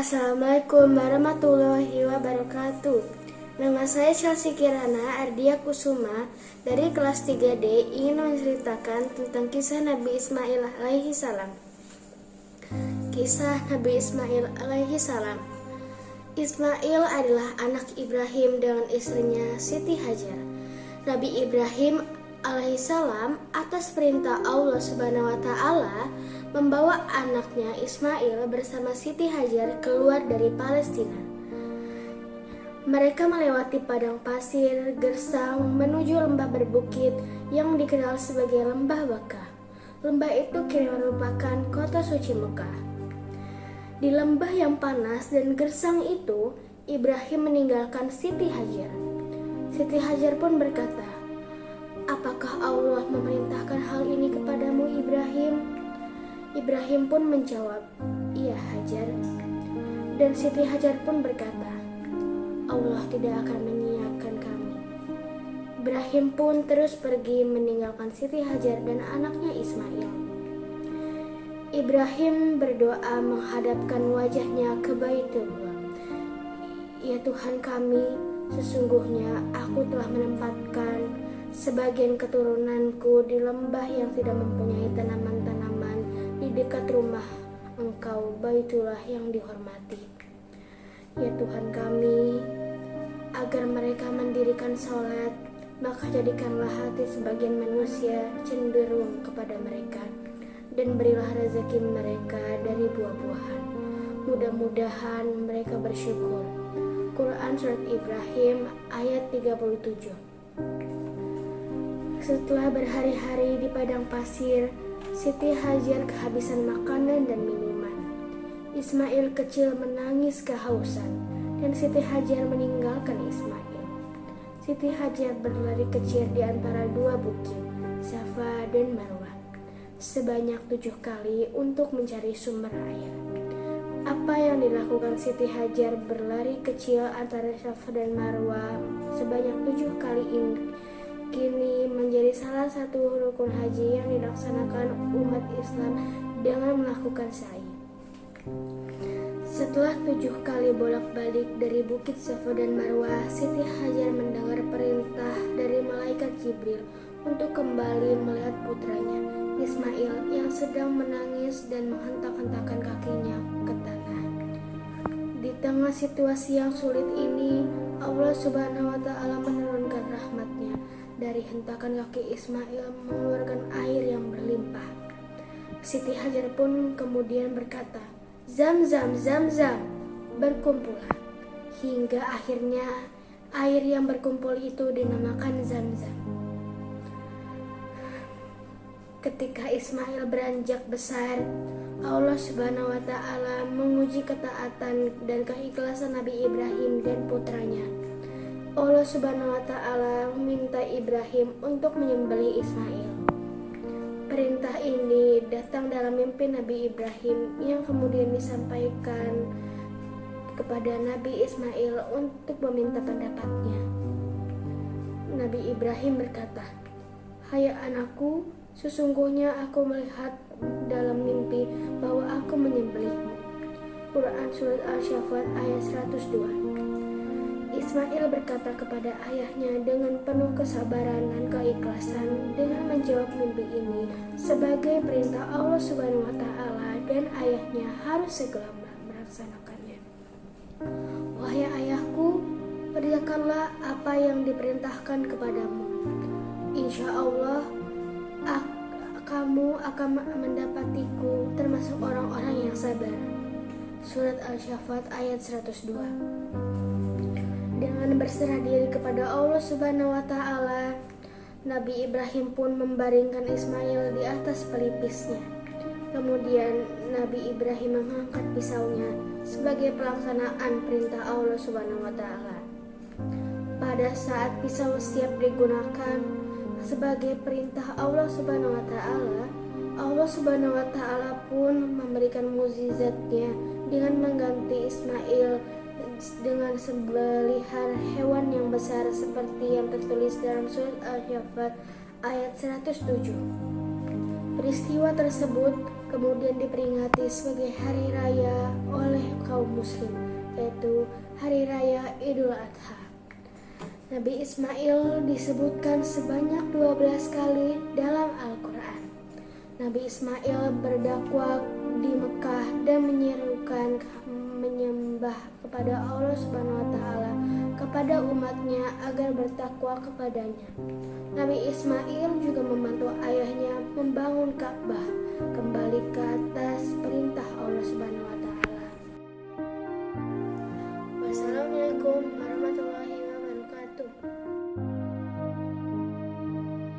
Assalamualaikum warahmatullahi wabarakatuh. Nama saya Chelsea Kirana Ardia Kusuma dari kelas 3D ingin menceritakan tentang kisah Nabi Ismail alaihi salam. Kisah Nabi Ismail alaihi salam. Ismail adalah anak Ibrahim dengan istrinya Siti Hajar. Nabi Ibrahim alaihissalam atas perintah Allah Subhanahu wa taala membawa anaknya Ismail bersama Siti Hajar keluar dari Palestina. Mereka melewati padang pasir gersang menuju lembah berbukit yang dikenal sebagai Lembah Bakah. Lembah itu kini merupakan kota suci Mekah. Di lembah yang panas dan gersang itu, Ibrahim meninggalkan Siti Hajar. Siti Hajar pun berkata, "Apakah Allah memerintahkan hal ini kepadamu, Ibrahim?" Ibrahim pun menjawab, "Iya, Hajar." Dan Siti Hajar pun berkata, "Allah tidak akan menyiapkan kami." Ibrahim pun terus pergi meninggalkan Siti Hajar dan anaknya Ismail. Ibrahim berdoa menghadapkan wajahnya ke Baitullah. "Ya Tuhan kami, sesungguhnya aku telah menempatkan sebagian keturunanku di lembah yang tidak mempunyai tanaman-tanaman di dekat rumah Engkau, Baitullah yang dihormati. Ya Tuhan kami, agar mereka mendirikan sholat, maka jadikanlah hati sebagian manusia cenderung kepada mereka, dan berilah rezeki mereka dari buah-buahan. Mudah-mudahan mereka bersyukur." Quran Surat Ibrahim ayat 37. Setelah berhari-hari di padang pasir, Siti Hajar kehabisan makanan dan minuman. Ismail kecil menangis kehausan, dan Siti Hajar meninggalkan Ismail. Siti Hajar berlari kecil di antara dua bukit, Safa dan Marwah, sebanyak 7 kali untuk mencari sumber air. Apa yang dilakukan Siti Hajar berlari kecil antara Safa dan Marwah sebanyak 7 kali ini kini menjadi salah satu rukun haji yang dilaksanakan umat Islam dengan melakukan sa'i. Setelah 7 kali bolak-balik dari bukit Safa dan Marwah, Siti Hajar mendengar perintah dari malaikat Jibril untuk kembali melihat putranya Ismail yang sedang menangis dan menghentak-hentakkan kakinya ke tanah. Di tengah situasi yang sulit ini, Allah Subhanahu wa taala menurunkan rahmatnya. Dari hentakan kaki Ismail mengeluarkan air yang berlimpah. Siti Hajar pun kemudian berkata, "Zam zam zam zam." Berkumpullah hingga akhirnya air yang berkumpul itu dinamakan Zam-Zam. Ketika Ismail beranjak besar, Allah Subhanahu wa taala menguji ketaatan dan keikhlasan Nabi Ibrahim dan putranya. Allah Subhanahu wa taala meminta Ibrahim untuk menyembelih Ismail. Perintah ini datang dalam mimpi Nabi Ibrahim yang kemudian disampaikan kepada Nabi Ismail untuk meminta pendapatnya. Nabi Ibrahim berkata, "Hai anakku, sesungguhnya aku melihat dalam mimpi bahwa aku menyembelihmu." Quran Surat Al-Shafat ayat 102. Ismail berkata kepada ayahnya dengan penuh kesabaran dan keikhlasan dengan menjawab mimpi ini sebagai perintah Allah Subhanahu wa taala, dan ayahnya harus segera melaksanakannya. "Wahai ayahku, kerjakanlah apa yang diperintahkan kepadamu. Insya Allah kamu akan mendapatiku termasuk orang-orang yang sabar." Surat Al-Shafat ayat 102. Dengan berserah diri kepada Allah Subhanahu wa taala, Nabi Ibrahim pun membaringkan Ismail di atas pelipisnya. Kemudian Nabi Ibrahim mengangkat pisaunya sebagai pelaksanaan perintah Allah Subhanahu wa taala. Pada saat pisau siap digunakan sebagai perintah Allah Subhanahu wa taala, Allah Subhanahu wa taala pun memberikan mukjizatnya dengan mengganti Ismail dengan sebelihan hewan yang besar seperti yang tertulis dalam surat Al-Shafat ayat 107. Peristiwa tersebut kemudian diperingati sebagai hari raya oleh kaum muslim, yaitu Hari Raya Idul Adha. Nabi Ismail disebutkan sebanyak 12 kali dalam Al-Quran. Nabi Ismail berdakwah di Mekah dan menyerukan menyembah kepada Allah Subhanahu wa Ta'ala kepada umatnya agar bertakwa kepadanya. Nabi Ismail juga membantu ayahnya membangun Ka'bah kembali ke atas perintah